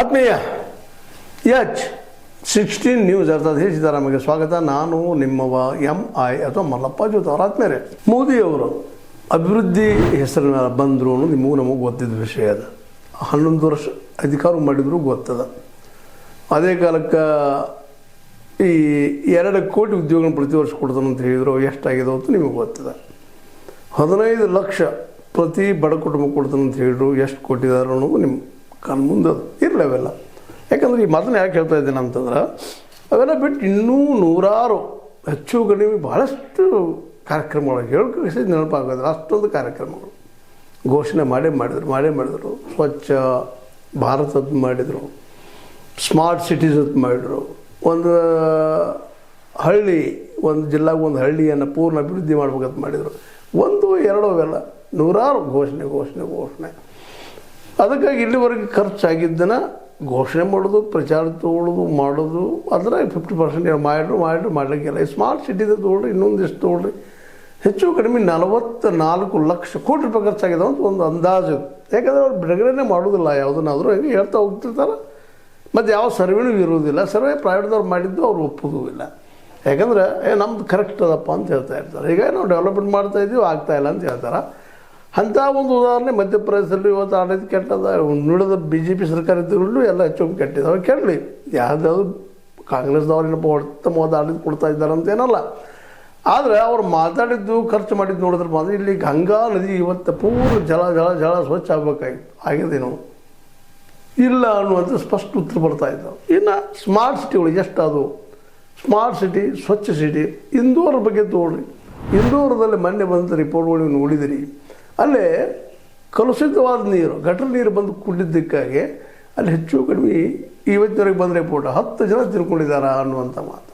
ಆತ್ಮೀಯ H16 news ಅರ್ಥಾತ್ ಸಿದ್ದರಾಮಯ್ಯಗೆ ಸ್ವಾಗತ. ನಾನು ನಿಮ್ಮವ MI ಅಥವಾ ಮಲ್ಲಪ್ಪ ಜೋತ್ ಅವರ ಆತ್ಮೀಯರೇ. ಮೋದಿಯವರು ಅಭಿವೃದ್ಧಿ ಹೆಸರಿನ ಮೇಲೆ ಬಂದರು ಅನ್ನೋದು ನಮಗೆ ಗೊತ್ತಿದ್ದ ವಿಷಯ. ಅದು 11 ವರ್ಷ ಅಧಿಕಾರ ಮಾಡಿದ್ರು ಗೊತ್ತದ. ಅದೇ ಕಾಲಕ್ಕೆ ಈ 2 ಕೋಟಿ ಉದ್ಯೋಗಗಳನ್ನು ಪ್ರತಿ ವರ್ಷ ಕೊಡ್ತಾನೆ ಅಂತ ಹೇಳಿದ್ರು. ಎಷ್ಟಾಗಿದೆ ಅಂತ ನಿಮಗೆ ಗೊತ್ತಿದೆ. 15 ಲಕ್ಷ ಪ್ರತಿ ಬಡ ಕುಟುಂಬ ಕೊಡ್ತಾನೆ ಅಂತ ಹೇಳಿದ್ರು. ಎಷ್ಟು ಕೊಟ್ಟಿದ್ದಾರೆ ಅನ್ನೋದು ನಿಮ್ಮ ಕಣ್ಣು ಮುಂದೆ ಇರಲಿ. ಅವೆಲ್ಲ ಯಾಕಂದ್ರೆ ಈ ಮಾತನ್ನು ಯಾಕೆ ಹೇಳ್ತಾ ಇದ್ದೇನೆ ಅಂತಂದ್ರೆ, ಅವೆಲ್ಲ ಬಿಟ್ಟು ಇನ್ನೂ ನೂರಾರು ಹೆಚ್ಚು ಕಡಿಮೆ ಭಾಳಷ್ಟು ಕಾರ್ಯಕ್ರಮಗಳು ಹೇಳೋಕೆ ನೆನಪಾಗೋದ್ರೆ ಅಷ್ಟೊಂದು ಕಾರ್ಯಕ್ರಮಗಳು ಘೋಷಣೆ ಮಾಡಿದರು. ಸ್ವಚ್ಛ ಭಾರತದ ಮಾಡಿದರು, ಸ್ಮಾರ್ಟ್ ಸಿಟೀಸ್ ಅಂತ ಮಾಡಿದರು, ಒಂದು ಹಳ್ಳಿ ಒಂದು ಜಿಲ್ಲಾಗ ಒಂದು ಹಳ್ಳಿಯನ್ನು ಪೂರ್ಣ ಅಭಿವೃದ್ಧಿ ಮಾಡ್ಬೇಕಂತ ಮಾಡಿದರು. 1, 2 ಅವೆಲ್ಲ ನೂರಾರು ಘೋಷಣೆ. ಅದಕ್ಕಾಗಿ ಇಲ್ಲಿವರೆಗೆ ಖರ್ಚಾಗಿದ್ದನ್ನು ಘೋಷಣೆ ಮಾಡೋದು, ಪ್ರಚಾರ ಮಾಡೋದು ಅದರ 50% ಮಾಡಲಿಕ್ಕಿಲ್ಲ. ಈ ಸ್ಮಾರ್ಟ್ ಸಿಟಿದ ತೊಗೊಳ್ರಿ, ಇನ್ನೊಂದಿಷ್ಟು ತೊಗೊಳ್ರಿ, ಹೆಚ್ಚು ಕಡಿಮೆ 44 ಲಕ್ಷ ಕೋಟಿ ರೂಪಾಯಿ ಖರ್ಚಾಗಿದೆ ಅಂತ ಒಂದು ಅಂದಾಜು. ಯಾಕಂದರೆ ಅವ್ರು ಬಿಡುಗಡೆ ಮಾಡೋದಿಲ್ಲ ಯಾವುದನ್ನಾದರೂ ಹಂಗೆ ಹೇಳ್ತಾ ಹೋಗ್ತಿರ್ತಾರೆ. ಮತ್ತು ಯಾವ ಸರ್ವೆನೂ ಇರೋದಿಲ್ಲ. ಸರ್ವೆ ಪ್ರೈವೇಟ್ದವ್ರು ಮಾಡಿದ್ದು ಅವ್ರು ಒಪ್ಪೋದೂ ಇಲ್ಲ. ಯಾಕಂದರೆ ನಮ್ದು ಕರೆಕ್ಟ್ ಅದಪ್ಪ ಅಂತ ಹೇಳ್ತಾ ಇರ್ತಾರೆ. ಈಗ ನಾವು ಡೆವಲಪ್ಮೆಂಟ್ ಮಾಡ್ತಾಯಿದ್ದೀವಿ, ಆಗ್ತಾಯಿಲ್ಲ ಅಂತ ಹೇಳ್ತಾರೆ. ಅಂಥ ಒಂದು ಉದಾಹರಣೆ ಮಧ್ಯಪ್ರದೇಶದಲ್ಲಿ ಇವತ್ತು ಆಡಳಿತ ಕೆಟ್ಟದ. ನುಡಿದ BJP ಸರ್ಕಾರ ಇದ್ದಗಳು ಎಲ್ಲ ಹೆಚ್ಚು ಕೆಟ್ಟಿದ್ದಾವೆ. ಕೆಡಲಿ ಯಾವುದಾದ್ರು ಕಾಂಗ್ರೆಸ್ದವ್ರೇನಪ್ಪ ಉತ್ತಮವಾದ ಆಡಳಿತ ಕೊಡ್ತಾ ಇದ್ದಾರೆ ಅಂತೇನಲ್ಲ. ಆದರೆ ಅವ್ರು ಮಾತಾಡಿದ್ದು ಖರ್ಚು ಮಾಡಿದ್ದು ನೋಡಿದ್ರೆ ಮಾತ್ರ ಇಲ್ಲಿ ಗಂಗಾ ನದಿ ಇವತ್ತು ಪೂರ್ಣ ಜಲ ಸ್ವಚ್ಛ ಆಗಿದೇನೋ ಇಲ್ಲ ಅನ್ನುವಂಥ ಸ್ಪಷ್ಟ ಉತ್ತರ ಬರ್ತಾ ಇದ್ದಾವೆ. ಇನ್ನು ಸ್ಮಾರ್ಟ್ ಸಿಟಿಗಳು ಎಷ್ಟಾದವು? ಸ್ಮಾರ್ಟ್ ಸಿಟಿ, ಸ್ವಚ್ಛ ಸಿಟಿ, ಇಂದೋರ್ ಬಗ್ಗೆ ತಗೊಳ್ರಿ. ಇಂದೋರದಲ್ಲಿ ಮೊನ್ನೆ ಬಂದ ರಿಪೋರ್ಟ್ಗಳು ನೋಡಿದಿರಿ. ಅಲ್ಲೇ ಕಲುಷಿತವಾದ ನೀರು, ಗಟರ್ ನೀರು ಬಂದು ಕುಡಿದ್ದಕ್ಕಾಗಿ ಅಲ್ಲಿ ಹೆಚ್ಚು ಕಡಿಮೆ ಇವತ್ತಿನವರೆಗೆ ಬಂದ ರಿಪೋರ್ಟ್ 10 ಜನ ತಿಳ್ಕೊಂಡಿದ್ದಾರೆ ಅನ್ನುವಂಥ ಮಾತು.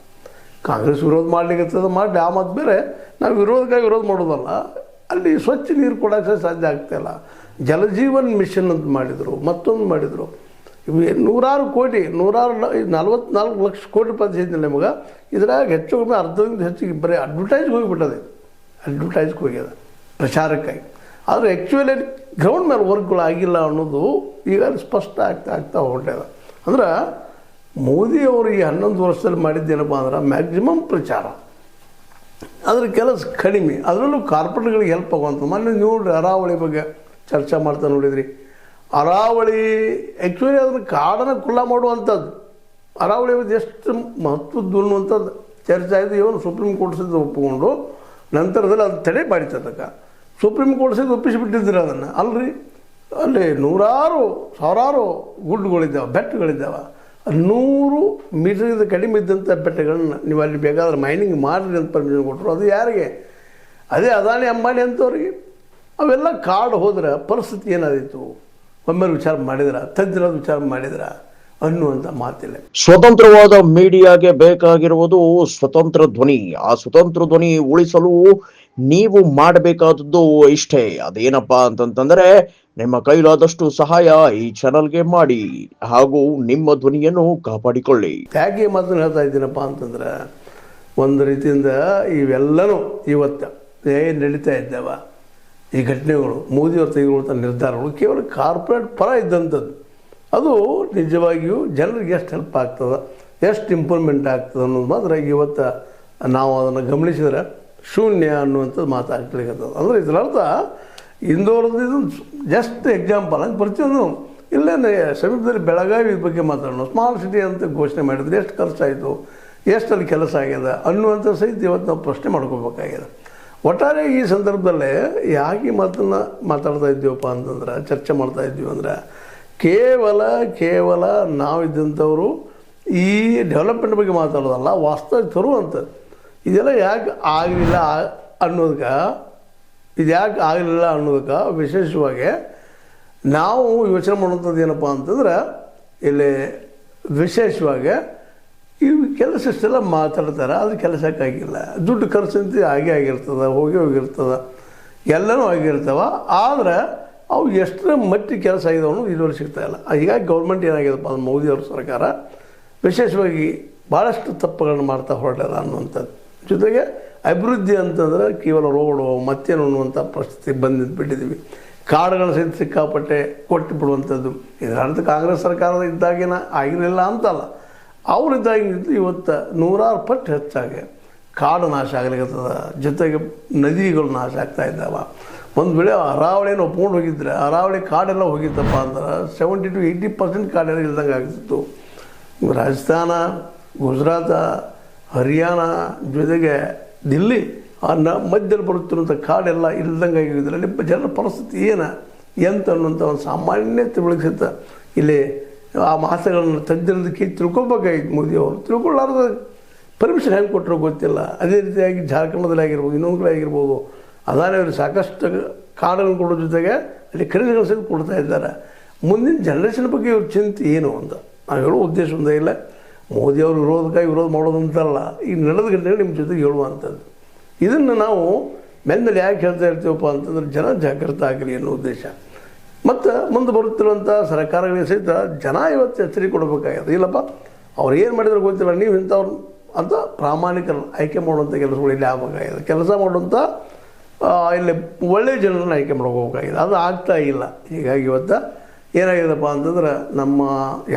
ಕಾಂಗ್ರೆಸ್ ವಿರೋಧ ಮಾಡಲಿಕ್ಕೆ ಮಾಡಿ ಆ ಮಾತು ಬೇರೆ. ನಾವು ವಿರೋಧ ಮಾಡೋದಲ್ಲ. ಅಲ್ಲಿ ಸ್ವಚ್ಛ ನೀರು ಕೊಡೋಕ್ಕೆ ಸಾಧ್ಯ ಆಗ್ತಾಯಿಲ್ಲ. ಜಲಜೀವನ್ ಮಿಷನ್ ಅಂತ ಮಾಡಿದರು, ಮತ್ತೊಂದು ಮಾಡಿದರು. ಇವು ನೂರಾರು ಕೋಟಿ 44 ಲಕ್ಷ ಕೋಟಿ ರೂಪಾಯಿ ಸಿಗ್ತಿಲ್ಲ ನಿಮಗೆ. ಇದ್ರಾಗ ಹೆಚ್ಚು ಕಡಿಮೆ ಅರ್ಧದಿಂದ ಹೆಚ್ಚಿಗೆ ಬರೀ ಅಡ್ವರ್ಟೈಸ್ಗೆ ಹೋಗ್ಯದ ಪ್ರಚಾರಕ್ಕಾಗಿ. ಆದರೆ ಆ್ಯಕ್ಚುಲಿ ಗ್ರೌಂಡ್ ಮೇಲೆ ವರ್ಕ್ಗಳು ಆಗಿಲ್ಲ ಅನ್ನೋದು ಈಗ ಸ್ಪಷ್ಟ ಆಗ್ತಾ ಹೊರಟ್ಯದ. ಅಂದ್ರೆ ಮೋದಿಯವರು ಈ 11 ವರ್ಷದಲ್ಲಿ ಮಾಡಿದ್ದೇನಪ್ಪ ಅಂದ್ರೆ ಮ್ಯಾಕ್ಸಿಮಮ್ ಪ್ರಚಾರ, ಅದ್ರ ಕೆಲಸ ಕಡಿಮೆ. ಅದರಲ್ಲೂ ಕಾರ್ಪೊರೇಟ್ಗಳಿಗೆ ಹೆಲ್ಪ್ ಆಗುವಂಥ. ಮೊನ್ನೆ ನೋಡ್ರಿ ಅರಾವಳಿ ಬಗ್ಗೆ ಚರ್ಚೆ ಮಾಡ್ತಾ ನೋಡಿದ್ರಿ. ಅರಾವಳಿ ಆ್ಯಕ್ಚುಲಿ ಅದನ್ನು ಕಾಡನ್ನು ಖುಲ್ಲಾ ಮಾಡುವಂಥದ್ದು. ಅರಾವಳಿ ಎಷ್ಟು ಮಹತ್ವದ್ದು ಅನ್ನುವಂಥದ್ದು ಚರ್ಚೆ ಆಯಿತು. ಇವನು ಸುಪ್ರೀಂ ಕೋರ್ಟ್ ಒಪ್ಪಿಕೊಂಡು ನಂತರದಲ್ಲಿ ಅದು ತಡೆ ಮಾಡಿದ್ದಕ್ಕೆ ಸುಪ್ರೀಂ ಕೋರ್ಟ್ ಒಪ್ಪಿಸಿಬಿಟ್ಟಿದ್ರು ಅದನ್ನು. ಅಲ್ಲಿ ನೂರಾರು ಸಾವಿರಾರು ಗುಡ್ಡುಗಳಿದ್ದಾವೆ, ಬೆಟ್ಟಗಳಿದ್ದಾವೆ. 100 ಮೀಟರ್ಗಿಂತ ಕಡಿಮೆ ಇದ್ದಂಥ ಬೆಟ್ಟಗಳನ್ನ ನೀವು ಅಲ್ಲಿ ಬೇಕಾದ್ರೆ ಮೈನಿಂಗ್ ಮಾಡಿರಿ ಅಂತ ಪರ್ಮಿಷನ್ ಕೊಟ್ಟರು. ಅದು ಯಾರಿಗೆ? ಅದೇ ಅದಾನಿ ಅಂಬಾನಿ ಅಂಥವ್ರಿಗೆ. ಅವೆಲ್ಲ ಕಾಡು ಹೋದ್ರೆ ಪರಿಸ್ಥಿತಿ ಏನಾದಿತ್ತು? ಒಮ್ಮೆಲೆ ವಿಚಾರ ಮಾಡಿದ್ರ, ತಜ್ಞರಾದ ವಿಚಾರ ಮಾಡಿದ್ರ ಅನ್ನುವಂಥ ಮಾತಿಲ್ಲ. ಸ್ವತಂತ್ರವಾದ ಮೀಡಿಯಾಗೆ ಬೇಕಾಗಿರುವುದು ಸ್ವತಂತ್ರ ಧ್ವನಿ. ಆ ಸ್ವತಂತ್ರ ಧ್ವನಿ ಉಳಿಸಲು ನೀವು ಮಾಡಬೇಕಾದದ್ದು ಇಷ್ಟೇ. ಅದೇನಪ್ಪಾ ಅಂತಂತಂದ್ರೆ, ನಿಮ್ಮ ಕೈಲಾದಷ್ಟು ಸಹಾಯ ಈ ಚಾನಲ್ಗೆ ಮಾಡಿ ಹಾಗೂ ನಿಮ್ಮ ಧ್ವನಿಯನ್ನು ಕಾಪಾಡಿಕೊಳ್ಳಿ. ಯಾಕೆ ಮಾತನ್ನು ಹೇಳ್ತಾ ಇದ್ದೀನಪ್ಪ ಅಂತಂದ್ರೆ, ಒಂದು ರೀತಿಯಿಂದ ಇವೆಲ್ಲನೂ ಇವತ್ತು ಏನು ನಡೀತಾ ಇದ್ದಾವ ಈ ಘಟನೆಗಳು, ಮೋದಿಯವರು ತೆಗೆದುಕೊಳ್ತಾ ನಿರ್ಧಾರಗಳು ಕೇವಲ ಕಾರ್ಪೊರೇಟ್ ಪರ ಇದ್ದಂಥದ್ದು. ಅದು ನಿಜವಾಗಿಯೂ ಜನರಿಗೆ ಎಷ್ಟು ಹೆಲ್ಪ್ ಆಗ್ತದೆ, ಎಷ್ಟು ಇಂಪ್ರೂವ್ಮೆಂಟ್ ಆಗ್ತದೆ ಅನ್ನೋದು ಮಾತ್ರ ಇವತ್ತು ನಾವು ಅದನ್ನು ಗಮನಿಸಿದ್ರೆ ಶೂನ್ಯ ಅನ್ನುವಂಥದ್ದು ಮಾತಾಡ್ಲಿಕ್ಕಂಥದ್ದು. ಅಂದರೆ ಇದರರ್ಥ ಇಂದೋರದ್ದು ಇದು ಜಸ್ಟ್ ಎಕ್ಸಾಂಪಲ್. ಹಂಗೆ ಪ್ರತಿಯೊಂದು ಇಲ್ಲೇ ಸಮೀಪದಲ್ಲಿ ಬೆಳಗಾವಿ ಬಗ್ಗೆ ಮಾತಾಡೋಣ. ಸ್ಮಾರ್ಟ್ ಸಿಟಿ ಅಂತ ಘೋಷಣೆ ಮಾಡಿದ್ರೆ ಎಷ್ಟು ಖರ್ಚಾಯಿತು, ಎಷ್ಟು ಅಲ್ಲಿ ಕೆಲಸ ಆಗ್ಯದ ಅನ್ನುವಂಥ ಸಹಿತ ಇವತ್ತು ನಾವು ಪ್ರಶ್ನೆ ಮಾಡ್ಕೋಬೇಕಾಗಿದೆ. ಒಟ್ಟಾರೆ ಈ ಸಂದರ್ಭದಲ್ಲೇ ಯಾಕೆ ಮಾತಾಡ್ತಾ ಇದ್ದೀವಪ್ಪ ಅಂತಂದ್ರೆ, ಚರ್ಚೆ ಮಾಡ್ತಾ ಇದ್ದೀವಿ ಅಂದರೆ, ಕೇವಲ ನಾವಿದ್ದಂಥವರು ಈ ಡೆವಲಪ್ಮೆಂಟ್ ಬಗ್ಗೆ ಮಾತಾಡೋದಲ್ಲ, ವಾಸ್ತವ ತರುವಂಥದ್ದು. ಇದೆಲ್ಲ ಯಾಕೆ ಆಗಲಿಲ್ಲ ಅನ್ನೋದಕ್ಕೆ ವಿಶೇಷವಾಗಿ ನಾವು ಯೋಚನೆ ಮಾಡುವಂಥದ್ದು ಏನಪ್ಪ ಅಂತಂದ್ರೆ, ಇಲ್ಲಿ ವಿಶೇಷವಾಗಿ ಈ ಕೆಲಸ ಇಷ್ಟೆಲ್ಲ ಮಾತಾಡ್ತಾರೆ, ಅದು ಕೆಲಸಕ್ಕಾಗಿಲ್ಲ. ದುಡ್ಡು ಖರ್ಚಂತ ಆಗಿರ್ತದೆ, ಹೋಗಿರ್ತದೆ, ಎಲ್ಲನೂ ಆಗಿರ್ತವೆ. ಆದರೆ ಅವು ಎಷ್ಟರ ಮಟ್ಟಿಗೆ ಕೆಲಸ ಆಗಿದಾವೆ ಅನ್ನೋದು ಇದುವರೆಗೆ ಸಿಗ್ತಾಯಿಲ್ಲ. ಹೀಗಾಗಿ ಗೌರ್ಮೆಂಟ್ ಏನಾಗಿದೆಪ್ಪ ಅಂದ್ರೆ, ಮೋದಿಯವ್ರ ಸರ್ಕಾರ ವಿಶೇಷವಾಗಿ ಭಾಳಷ್ಟು ತಪ್ಪುಗಳನ್ನು ಮಾಡ್ತಾ ಹೊರಟದ ಅನ್ನುವಂಥದ್ದು. ಜೊತೆಗೆ ಅಭಿವೃದ್ಧಿ ಅಂತಂದ್ರೆ ಕೇವಲ ರೋಡು ಮತ್ತೇನು ಅನ್ನುವಂಥ ಪರಿಸ್ಥಿತಿ ಬಿಟ್ಟಿದ್ದೀವಿ. ಕಾಡುಗಳ ಸಹಿತ ಸಿಕ್ಕಾಪಟ್ಟೆ ಕೊಟ್ಟು ಬಿಡುವಂಥದ್ದು. ಇದರ ಅರ್ಥ ಕಾಂಗ್ರೆಸ್ ಸರ್ಕಾರದ ಇದ್ದಾಗಿನ ಆಗಿರಲಿಲ್ಲ ಅಂತಲ್ಲ, ಅವರಿದ್ದಾಗಿದ್ದು ಇವತ್ತು 100 ಪಟ್ಟು ಹೆಚ್ಚಾಗಿ ಕಾಡು ನಾಶ ಆಗಲಿಕ್ಕತ್ತದ, ಜೊತೆಗೆ ನದಿಗಳು ನಾಶ ಆಗ್ತಾ ಇದ್ದಾವೆ. ಒಂದು ವೇಳೆ ಅರಾವಳಿಯನ್ನು ಒಪ್ಕೊಂಡು ಹೋಗಿದ್ರೆ ಅರಾವಳಿ ಕಾಡೆಲ್ಲ ಹೋಗಿತ್ತಪ್ಪ ಅಂದ್ರೆ 70 to 80% ಕಾಡೆಲ್ಲ ಇಲ್ದಂಗೆ ಆಗ್ತಿತ್ತು. ರಾಜಸ್ಥಾನ, ಗುಜರಾತ, ಹರಿಯಾಣ ಜೊತೆಗೆ ದಿಲ್ಲಿ ಮಧ್ಯದಲ್ಲಿ ಬರುತ್ತಿರುವಂಥ ಕಾಡೆಲ್ಲ ಇಲ್ದಂಗೆ ಆಗಿದ್ರೆ ಅಲ್ಲಿ ಜನರ ಪರಿಸ್ಥಿತಿ ಎಂತ ಅನ್ನುವಂಥ ಒಂದು ಸಾಮಾನ್ಯ ತಿಳುವಳಿಕೆ ಇಲ್ಲಿ ಆ ಮಾಸಗಳನ್ನು ತಜ್ಜನದಕ್ಕೆ ತಿಳ್ಕೊಬೇಕಾಗಿತ್ತು. ಮೋದಿಯವರು ತಿಳ್ಕೊಳ್ಳಾರ್ದ ಪರ್ಮಿಷನ್ ಹೆಂಗೆ ಕೊಟ್ಟರು ಗೊತ್ತಿಲ್ಲ. ಅದೇ ರೀತಿಯಾಗಿ ಜಾರ್ಖಂಡದಲ್ಲಿ ಆಗಿರ್ಬೋದು, ಇನ್ನೊಂದು ಕಡೆ ಆಗಿರ್ಬೋದು, ಅದಾನೇ ಅವರು ಸಾಕಷ್ಟು ಕಾಡನ್ನು ಕೊಡೋ ಜೊತೆಗೆ ಅಲ್ಲಿ ಖರೀದಿಗಳು ಸಹಿತ ಕೊಡ್ತಾ ಇದ್ದಾರೆ. ಮುಂದಿನ ಜನ್ರೇಷನ್ ಬಗ್ಗೆ ಇವ್ರ ಚಿಂತೆ ಏನು ಅಂತ ನಾವು ಹೇಳೋ ಉದ್ದೇಶ ಒಂದೇ ಇಲ್ಲ. ಮೋದಿಯವರು ವಿರೋಧಕ್ಕಾಗಿ ವಿರೋಧ ಮಾಡೋದಂತಲ್ಲ, ಈಗ ನಡೆದ ಘಟನೆಗಳು ನಿಮ್ಮ ಜೊತೆಗೆ ಹೇಳುವಂಥದ್ದು. ಇದನ್ನು ನಾವು ಮೆಲ್ಲಲ್ಲಿ ಯಾಕೆ ಹೇಳ್ತಾ ಇರ್ತೀವಪ್ಪ ಅಂತಂದ್ರೆ ಜನ ಜಾಗೃತ ಆಗಲಿ ಅನ್ನೋ ಉದ್ದೇಶ. ಮತ್ತು ಮುಂದೆ ಬರುತ್ತಿರುವಂಥ ಸರ್ಕಾರಗಳಿಗೆ ಸಹಿತ ಜನ ಇವತ್ತು ಎಚ್ಚರಿಕೆ ಕೊಡಬೇಕಾಗಿದೆ. ಇಲ್ಲಪ್ಪ ಅವ್ರು ಏನು ಮಾಡಿದ್ರೆ ಗೊತ್ತಿಲ್ಲ, ನೀವು ಇಂಥವ್ರು ಅಂತ ಪ್ರಾಮಾಣಿಕರನ್ನು ಆಯ್ಕೆ ಮಾಡುವಂಥ ಕೆಲಸಗಳು ಇಲ್ಲಿ ಆಗಬೇಕಾಗಿದೆ. ಕೆಲಸ ಮಾಡುವಂಥ ಇಲ್ಲಿ ಒಳ್ಳೆಯ ಜನರನ್ನು ಆಯ್ಕೆ ಮಾಡ್ಕೋಬೇಕಾಗಿದೆ. ಅದು ಆಗ್ತಾ ಇಲ್ಲ. ಹೀಗಾಗಿ ಇವತ್ತು ಏನಾಗಿದೆಪ್ಪ ಅಂತಂದ್ರೆ ನಮ್ಮ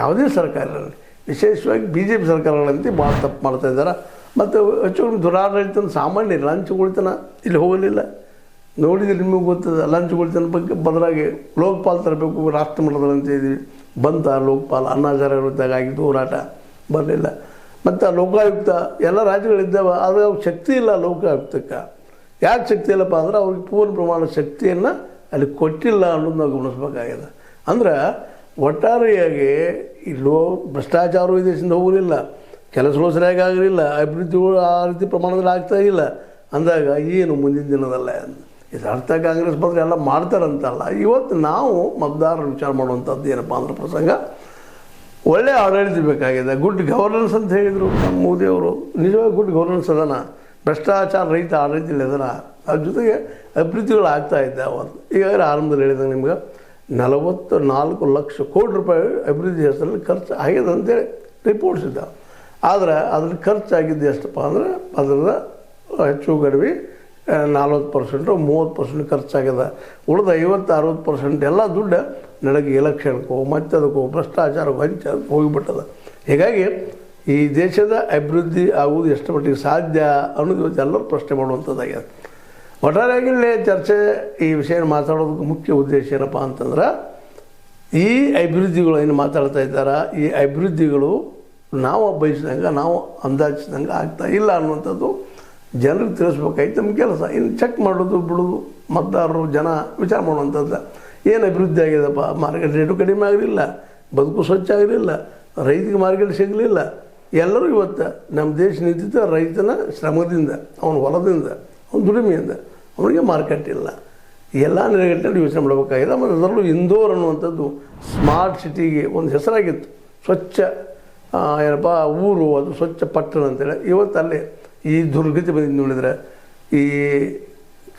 ಯಾವುದೇ ಸರ್ಕಾರಗಳಲ್ಲಿ, ವಿಶೇಷವಾಗಿ BJP ಸರ್ಕಾರಗಳಂತೆ ಭಾಳ ತಪ್ಪು ಮಾಡ್ತಾ ಇದ್ದಾರೆ. ಮತ್ತು ಹೆಚ್ಚು ದುರಾಡಳಿತ ಸಾಮಾನ್ಯ ಲಂಚ್ಗೊಳ್ತನ ಇಲ್ಲಿ ಹೋಗಲಿಲ್ಲ. ನೋಡಿದ್ರೆ ನಿಮಗೆ ಗೊತ್ತದ, ಲಂಚ್ಗೊಳ್ತನ ಬಗ್ಗೆ ಬದಲಾಗಿ ಲೋಕಪಾಲ್ ತರಬೇಕು ರಾಷ್ಟ್ರ ಮಟ್ಟದಲ್ಲಿ ಅಂತ ಇದ್ದೀವಿ. ಬಂತ ಲೋಕಪಾಲ್ ಅಣ್ಣಾಚಾರ್ಯ ವಿರುದ್ಧ ಆಗಿದ್ದು ಹೋರಾಟ ಬರಲಿಲ್ಲ. ಮತ್ತು ಲೋಕಾಯುಕ್ತ ಎಲ್ಲ ರಾಜ್ಯಗಳಿದ್ದಾವೆ, ಆದರೆ ಅವ್ರಿಗೆ ಶಕ್ತಿ ಇಲ್ಲ. ಲೋಕಾಯುಕ್ತಕ್ಕೆ ಯಾಕೆ ಶಕ್ತಿ ಇಲ್ಲಪ್ಪ ಅಂದ್ರೆ ಅವ್ರಿಗೆ ಪೂರ್ಣ ಪ್ರಮಾಣದ ಶಕ್ತಿಯನ್ನು ಅಲ್ಲಿ ಕೊಟ್ಟಿಲ್ಲ ಅನ್ನೋದು ನಾವು ಗಮನಿಸ್ಬೇಕಾಗಿದೆ. ಅಂದ್ರೆ ಒಟ್ಟಾರೆಯಾಗಿ ಇಲ್ಲೋ ಭ್ರಷ್ಟಾಚಾರವು ಈ ದೇಶದಿಂದ ಹೋಗಲಿಲ್ಲ, ಕೆಲಸಗಳು ಸರಿಯಾಗಿ ಆಗಲಿಲ್ಲ, ಅಭಿವೃದ್ಧಿಗಳು ಆ ರೀತಿ ಪ್ರಮಾಣದಲ್ಲಿ ಆಗ್ತಾ ಇಲ್ಲ ಅಂದಾಗ ಏನು ಮುಂದಿನ ದಿನದಲ್ಲ ಇದು ಅರ್ಥ ಕಾಂಗ್ರೆಸ್ ಬಂದರೆ ಎಲ್ಲ ಮಾಡ್ತಾರಂತಲ್ಲ. ಇವತ್ತು ನಾವು ಮತದಾರರು ವಿಚಾರ ಮಾಡುವಂಥದ್ದು ಏನಪ್ಪ ಅಂದ್ರೆ ಪ್ರಸಂಗ ಒಳ್ಳೆಯ ಆಡಳಿತ ಬೇಕಾಗಿದೆ. ಗುಡ್ ಗವರ್ನೆನ್ಸ್ ಅಂತ ಹೇಳಿದರು ನಮ್ಮ ಮೋದಿಯವರು. ನಿಜವಾಗಿ ಗುಡ್ ಗವರ್ನೆನ್ಸ್ ಅದನ, ಭ್ರಷ್ಟಾಚಾರ ರಹಿತ ಆಡಳಿತ ಇಲ್ಲ ಅದನ, ಅದ್ರ ಜೊತೆಗೆ ಅಭಿವೃದ್ಧಿಗಳು ಆಗ್ತಾ ಇದ್ದಾವೆ. ಈಗಾಗಲೇ ಆರಂಭದಲ್ಲಿ ಹೇಳಿದಂಗೆ ನಿಮ್ಗೆ 44 ಲಕ್ಷ ಕೋಟಿ ರೂಪಾಯಿ ಅಭಿವೃದ್ಧಿ ಹೆಸರಲ್ಲಿ ಖರ್ಚು ಆಗಿದೆ ಅಂತೇಳಿ ರಿಪೋರ್ಟ್ಸ್ ಇದ್ದಾವೆ. ಆದರೆ ಅದ್ರ ಖರ್ಚಾಗಿದ್ದು ಎಷ್ಟಪ್ಪ ಅಂದರೆ ಅದರ ಹೆಚ್ಚು ಕಡಿಮೆ 40% 30% ಖರ್ಚಾಗಿದೆ. ಉಳಿದ 50-60% ಎಲ್ಲ ದುಡ್ಡು ನನಗೆ ಎಲೆಕ್ಷನ್ಕೋ ಮತ್ತು ಅದಕ್ಕೋ ಭ್ರಷ್ಟಾಚಾರಕ್ಕೋ ಹಂಚೋದಕ್ಕೆ ಹೋಗಿಬಿಟ್ಟದ. ಹೀಗಾಗಿ ಈ ದೇಶದ ಅಭಿವೃದ್ಧಿ ಆಗುವುದು ಎಷ್ಟು ಮಟ್ಟಿಗೆ ಸಾಧ್ಯ ಅನ್ನೋದು ಇವತ್ತು ಎಲ್ಲರೂ ಪ್ರಶ್ನೆ ಮಾಡುವಂಥದ್ದಾಗಿದೆ. ಒಟ್ಟಾರೆಯಾಗಿ ಇಲ್ಲೇ ಚರ್ಚೆ ಈ ವಿಷಯ ಮಾತಾಡೋದಕ್ಕೆ ಮುಖ್ಯ ಉದ್ದೇಶ ಏನಪ್ಪ ಅಂತಂದ್ರೆ ಈ ಅಭಿವೃದ್ಧಿಗಳು ಏನು ಮಾತಾಡ್ತಾ ಇದ್ದಾರೆ, ಈ ಅಭಿವೃದ್ಧಿಗಳು ನಾವು ಬಯಸಿದಂಗೆ ನಾವು ಅಂದಾಜಿಸಿದಂಗೆ ಆಗ್ತಾ ಇಲ್ಲ ಅನ್ನುವಂಥದ್ದು ಜನರಿಗೆ ತಿಳಿಸ್ಬೇಕಾಯ್ತು ನಮ್ಮ ಕೆಲಸ. ಇನ್ನು ಚೆಕ್ ಮಾಡೋದು ಬಿಡೋದು ಮತದಾರರು ಜನ ವಿಚಾರ ಮಾಡುವಂಥದ್ದು. ಏನು ಅಭಿವೃದ್ಧಿ ಆಗಿದೆಪ್ಪ, ಮಾರ್ಕೆಟ್ ರೇಟು ಕಡಿಮೆ ಆಗಲಿಲ್ಲ, ಬದುಕು ಸ್ವಚ್ಛ ಆಗಲಿಲ್ಲ, ರೈತಿಗೆ ಮಾರ್ಕೆಟ್ ಸಿಗಲಿಲ್ಲ. ಎಲ್ಲರೂ ಇವತ್ತು ನಮ್ಮ ದೇಶ ನಿಂತಿದ್ದ ರೈತನ ಶ್ರಮದಿಂದ, ಅವನ ಹೊಲದಿಂದ, ಅವನ ದುಡಿಮೆಯಿಂದ ಅವನಿಗೆ ಮಾರ್ಕೆಟ್ ಇಲ್ಲ. ಎಲ್ಲ ನೆಲೆಗಟ್ಟಲ್ಲಿ ಯೋಚನೆ ಮಾಡಬೇಕಾಗಿದೆ. ಮತ್ತು ಅದರಲ್ಲೂ ಇಂದೋರ್ ಅನ್ನುವಂಥದ್ದು ಸ್ಮಾರ್ಟ್ ಸಿಟಿಗೆ ಒಂದು ಹೆಸರಾಗಿತ್ತು. ಸ್ವಚ್ಛ ಏನಪ್ಪ ಊರು, ಅದು ಸ್ವಚ್ಛ ಪಟ್ಟಣ ಅಂತೇಳಿ. ಇವತ್ತು ಅಲ್ಲೇ ಈ ದುರ್ಗತಿ ಬಂದಿದ್ದು ನೋಡಿದರೆ ಈ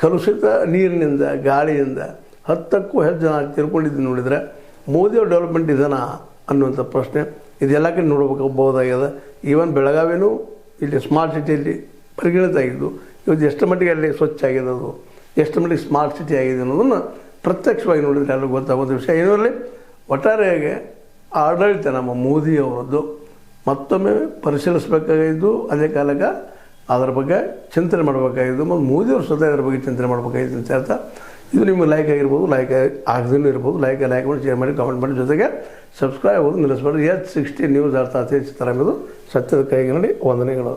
ಕಲುಷಿತ ನೀರಿನಿಂದ ಗಾಳಿಯಿಂದ 10ಕ್ಕೂ ಹೆಚ್ಚು ಜನ ತಿಳ್ಕೊಂಡಿದ್ದು ನೋಡಿದರೆ ಮೋದಿಯವ್ರ ಡೆವಲಪ್ಮೆಂಟ್ ಇದನ್ನ ಅನ್ನುವಂಥ ಪ್ರಶ್ನೆ ಇದೆಲ್ಲ ಕಡೆ ನೋಡಬೇಕಾಗಬಹುದಾಗಿದೆ. ಈವನ್ ಬೆಳಗಾವಿನೂ ಇಲ್ಲಿ ಸ್ಮಾರ್ಟ್ ಸಿಟಿಯಲ್ಲಿ ಪರಿಗಣಿತ ಆಗಿದ್ದು ಇವತ್ತು ಎಷ್ಟು ಮಟ್ಟಿಗೆ ಅಲ್ಲಿ ಸ್ವಚ್ಛ ಆಗಿದೆ, ಅದು ಎಷ್ಟು ಮಟ್ಟಿಗೆ ಸ್ಮಾರ್ಟ್ ಸಿಟಿ ಆಗಿದೆ ಅನ್ನೋದನ್ನು ಪ್ರತ್ಯಕ್ಷವಾಗಿ ನೋಡಿದರೆ ಎಲ್ಲರಿಗೂ ಗೊತ್ತಾಗೋದು ವಿಷಯ. ಏನಿರಲಿ, ಒಟ್ಟಾರೆಯಾಗಿ ಆಡಳಿತ ನಮ್ಮ ಮೋದಿಯವರದ್ದು ಮತ್ತೊಮ್ಮೆ ಪರಿಶೀಲಿಸಬೇಕಾಗಿದ್ದು, ಅದೇ ಕಾಲಕ್ಕೆ ಅದರ ಬಗ್ಗೆ ಚಿಂತನೆ ಮಾಡಬೇಕಾಗಿದ್ದು, ಮತ್ತು ಮೋದಿಯವರು ಸ್ವತಃ ಅದರ ಬಗ್ಗೆ ಚಿಂತನೆ ಮಾಡಬೇಕಾಗಿತ್ತು ಅಂತ ಹೇಳ್ತಾ, ಇದು ನಿಮಗೆ ಲೈಕ್ ಆಗಿರ್ಬೋದು, ಲೈಕ್ ಆಗದೇನೂ ಇರ್ಬೋದು. ಲೈಕ್ ಮಾಡಿ, ಶೇರ್ ಮಾಡಿ, ಕಾಮೆಂಟ್ ಮಾಡಿ, ಜೊತೆಗೆ ಸಬ್ಸ್ಕ್ರೈಬ್ ಆಗೋದು ನಿಲ್ಲಿಸಬೇಡಿ. H60 ನ್ಯೂಸ್ ಅರ್ಥ ಅತಿ ಹೆಚ್ಚು ತರ ಎಂಬುದು ಸತ್ಯದ ಕೈಗೆ ನೋಡಿ ವಂದನೆಗಳು.